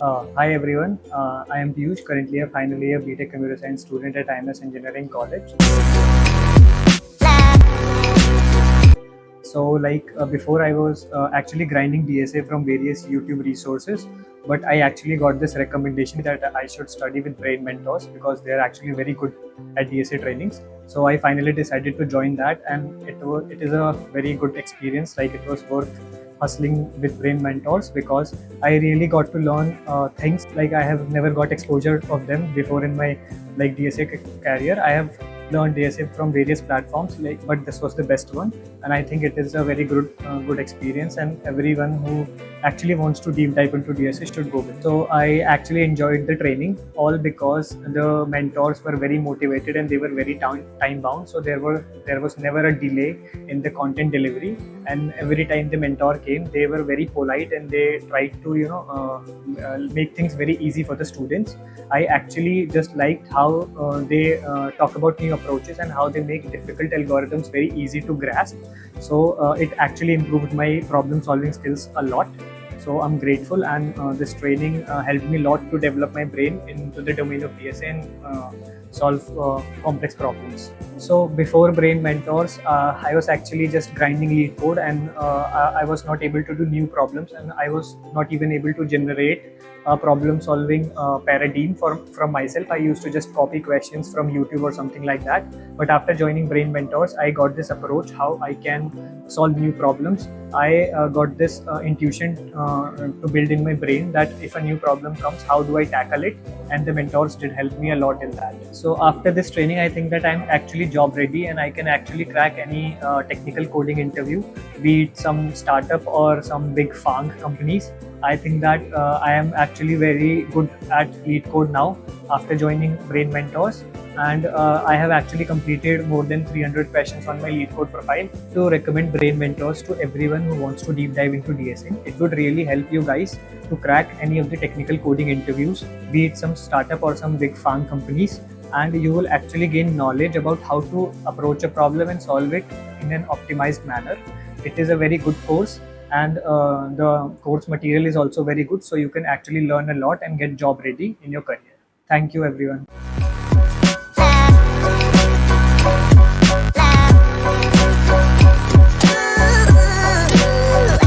Hi everyone, I am Piyush, currently a final year BTech Computer Science student at IMS Engineering College. So, before I was actually grinding DSA from various YouTube resources, but I actually got this recommendation that I should study with Brain Mentors because they are actually very good at DSA trainings. So I finally decided to join that, and it is a very good experience. Like, it was worth hustling with Brain Mentors because I really got to learn things like I have never got exposure of them before in my DSA career. I have learned DSA from various platforms, but this was the best one, and I think it is a very good experience, and everyone who actually wants to deep dive into DSA should go with. So I actually enjoyed the training, all because the mentors were very motivated and they were very time bound. So there was never a delay in the content delivery, and every time the mentor came, they were very polite and they tried to make things very easy for the students. I actually just liked how they talk about new approaches and how they make difficult algorithms very easy to grasp. So it actually improved my problem solving skills a lot. So I'm grateful, and this training helped me a lot to develop my brain into the domain of DSA and solve complex problems. So before Brain Mentors, I was actually just grinding lead code, and I was not able to do new problems, and I was not even able to generate a problem solving paradigm from myself. I used to just copy questions from YouTube or something like that. But after joining Brain Mentors, I got this approach how I can solve new problems. I got this intuition to build in my brain that if a new problem comes, how do I tackle it? And the mentors did help me a lot in that. So after this training, I think that I'm actually job ready and I can actually crack any technical coding interview, be it some startup or some big FANG companies. I think that I am actually very good at lead code now after joining Brain Mentors, and I have actually completed more than 300 questions on my lead code profile. To recommend Brain Mentors to everyone who wants to deep dive into DSA, it would really help you guys to crack any of the technical coding interviews, be it some startup or some big FANG companies, and you will actually gain knowledge about how to approach a problem and solve it in an optimized manner. It is a very good course, and the course material is also very good, so you can actually learn a lot and get job ready in your career. Thank you everyone.